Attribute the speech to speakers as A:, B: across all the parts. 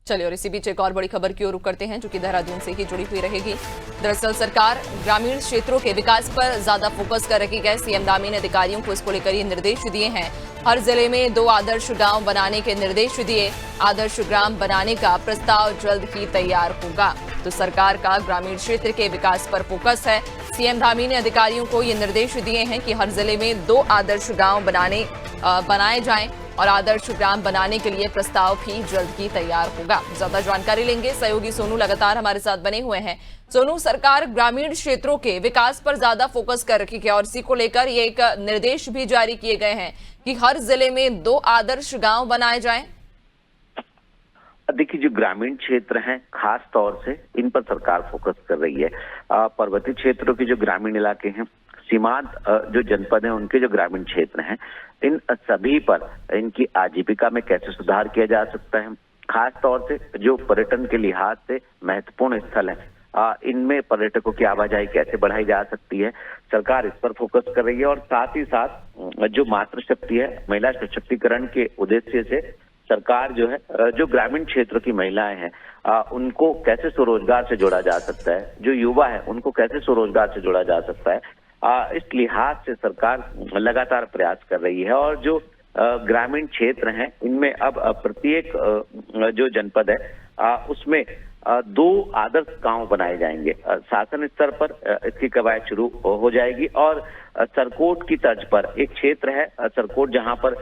A: चलिए और इसी बीच एक और बड़ी खबर की ओर रुख करते हैं जो कि देहरादून से ही जुड़ी हुई रहेगी। दरअसल सरकार ग्रामीण क्षेत्रों के विकास पर ज्यादा फोकस कर रही है। सीएम दामी ने अधिकारियों को इसको लेकर ये निर्देश दिए हैं। हर जिले में 2 आदर्श गांव बनाने के निर्देश दिए। आदर्श ग्राम बनाने का प्रस्ताव जल्द ही तैयार होगा। तो सरकार का ग्रामीण क्षेत्र के विकास पर फोकस है। सीएम धामी ने अधिकारियों को ये निर्देश दिए हैं कि हर जिले में 2 आदर्श गांव बनाए जाएं और आदर्श ग्राम बनाने के लिए प्रस्ताव भी जल्द ही तैयार होगा। ज्यादा जानकारी लेंगे, सहयोगी सोनू लगातार हमारे साथ बने हुए हैं। सोनू, सरकार ग्रामीण क्षेत्रों के विकास पर ज्यादा फोकस कर रही है और इसी को लेकर ये एक निर्देश भी जारी किए गए हैं कि हर जिले में 2 आदर्श गांव बनाए जाएं।
B: देखिए, जो ग्रामीण क्षेत्र हैं खास तौर से इन पर सरकार फोकस कर रही है। पर्वतीय क्षेत्रों के जो ग्रामीण इलाके हैं, सीमांत जो जनपद हैं, उनके जो ग्रामीण क्षेत्र हैं, इन सभी पर इनकी आजीविका में कैसे सुधार किया जा सकता है। खास तौर से जो पर्यटन के लिहाज से महत्वपूर्ण स्थल है, इनमें पर्यटकों की आवाजाही कैसे बढ़ाई जा सकती है, सरकार इस पर फोकस कर रही है। और साथ ही साथ जो मातृशक्ति है, महिला सशक्तिकरण के उद्देश्य से सरकार जो है, जो ग्रामीण क्षेत्र की महिलाएं हैं, उनको कैसे स्वरोजगार से जोड़ा जा सकता है, जो युवा है उनको कैसे स्वरोजगार से जोड़ा जा सकता है, इस लिहाज से सरकार लगातार प्रयास कर रही है। और जो ग्रामीण क्षेत्र हैं, इनमें अब प्रत्येक जो जनपद है उसमें 2 आदर्श गांव बनाए जाएंगे। शासन स्तर पर इसकी कवायद शुरू हो जाएगी और सरकोट की तर्ज पर एक क्षेत्र है सरकोट, जहां पर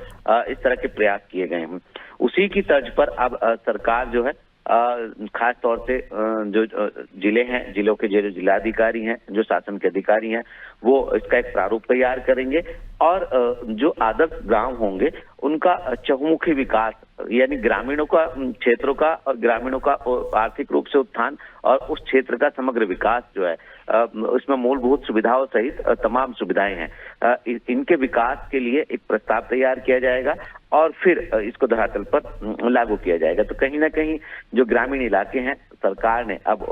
B: इस तरह के प्रयास किए गए हैं। उसी की तर्ज पर अब सरकार जो है खास तौर से जो जिले हैं, जिलों के जो जिलाधिकारी हैं, जो शासन के अधिकारी हैं, वो इसका एक प्रारूप तैयार करेंगे और जो आदर्श गांव होंगे उनका चहुमुखी विकास, यानी ग्रामीणों का, क्षेत्रों का और ग्रामीणों का आर्थिक रूप से उत्थान और उस क्षेत्र का समग्र विकास जो है, उसमें मूलभूत सुविधाओं सहित तमाम सुविधाएं हैं, इनके विकास के लिए एक प्रस्ताव तैयार किया जाएगा और फिर इसको धरातल पर लागू किया जाएगा। तो कहीं ना कहीं जो ग्रामीण इलाके हैं, सरकार ने अब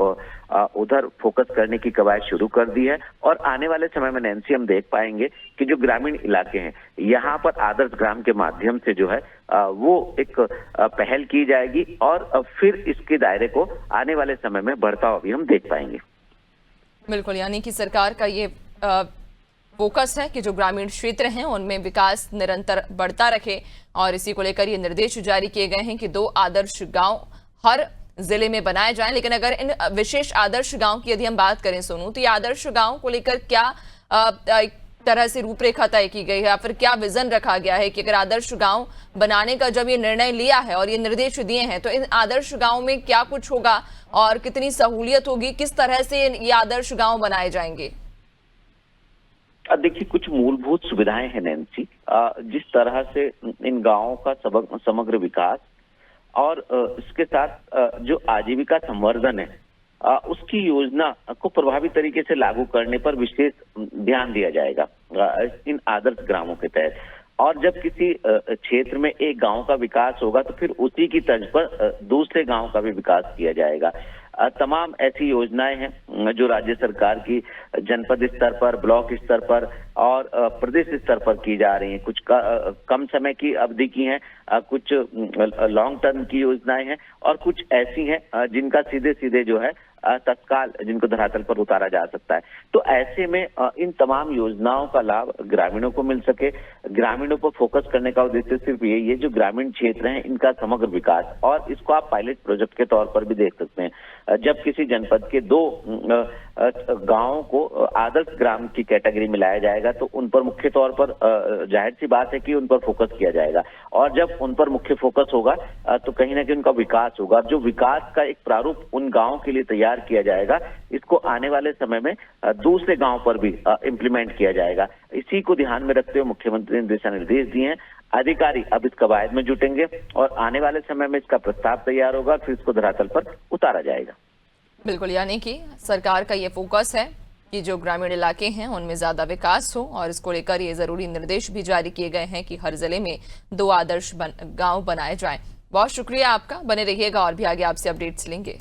B: उधर फोकस करने की कवायद शुरू कर दी है। और आने वाले समय में नैन्सी, हम देख पाएंगे कि जो ग्रामीण इलाके हैं, यहाँ पर आदर्श ग्राम के माध्यम से जो है वो एक पहल की जाएगी और फिर इसके दायरे को आने वाले समय में बढ़ता हुआ भी हम देख पाएंगे।
A: बिल्कुल, यानी कि सरकार का ये फोकस है कि जो ग्रामीण क्षेत्र हैं उनमें विकास निरंतर बढ़ता रहे और इसी को लेकर ये निर्देश जारी किए गए हैं कि 2 आदर्श गांव हर जिले में बनाए जाएं। लेकिन अगर इन विशेष आदर्श गांव की यदि हम बात करें सोनू, तो ये आदर्श गांव को लेकर क्या एक तरह से रूपरेखा तय की गई है या फिर क्या विजन रखा गया है कि अगर आदर्श गांव बनाने का जब ये निर्णय लिया है और ये निर्देश दिए हैं, तो इन आदर्श गांव में क्या कुछ होगा और कितनी सहूलियत होगी, किस तरह से ये आदर्श गांव बनाए जाएंगे?
B: देखिए, कुछ मूलभूत सुविधाएं हैं नैन्सी, जिस तरह से इन गांवों का समग्र विकास और इसके साथ जो आजीविका संवर्धन है, उसकी योजना को प्रभावी तरीके से लागू करने पर विशेष ध्यान दिया जाएगा इन आदर्श ग्रामों के तहत। और जब किसी क्षेत्र में एक गांव का विकास होगा तो फिर उसी की तर्ज पर दूसरे गांव का भी विकास किया जाएगा। तमाम ऐसी योजनाएं हैं जो राज्य सरकार की जनपद स्तर पर, ब्लॉक स्तर पर और प्रदेश स्तर पर की जा रही हैं। कुछ कम समय की अवधि की हैं, कुछ लॉन्ग टर्म की योजनाएं हैं और कुछ ऐसी हैं जिनका सीधे सीधे जो है तत्काल जिनको धरातल पर उतारा जा सकता है। तो ऐसे में इन तमाम योजनाओं का लाभ ग्रामीणों को मिल सके। ग्रामीणों पर फोकस करने का उद्देश्य सिर्फ यही है, जो ग्रामीण क्षेत्र हैं इनका समग्र विकास। और इसको आप पायलट प्रोजेक्ट के तौर पर भी देख सकते हैं। जब किसी जनपद के 2 गांवों को आदर्श ग्राम की कैटेगरी में लाया जाएगा तो उन पर मुख्य तौर पर जाहिर सी बात है कि उन पर फोकस किया जाएगा। और जब उन पर मुख्य फोकस होगा तो कहीं ना कहीं उनका विकास होगा। जो विकास का एक प्रारूप उन गांवों के लिए तैयार किया जाएगा, इसको आने वाले समय में दूसरे गांव पर भी इम्प्लीमेंट किया जाएगा। इसी को ध्यान में रखते हुए मुख्यमंत्री ने दिशा निर्देश दिए हैं। अधिकारी अब इस कवायद में जुटेंगे और आने वाले समय में इसका प्रस्ताव तैयार होगा, फिर इसको धरातल पर उतारा जाएगा।
A: बिल्कुल, यानी कि सरकार का ये फोकस है कि जो ग्रामीण इलाके हैं उनमें ज्यादा विकास हो और इसको लेकर ये जरूरी निर्देश भी जारी किए गए हैं कि हर जिले में 2 आदर्श गांव बनाए जाएं। बहुत शुक्रिया आपका, बने रहिएगा और भी आगे आपसे अपडेट्स लेंगे।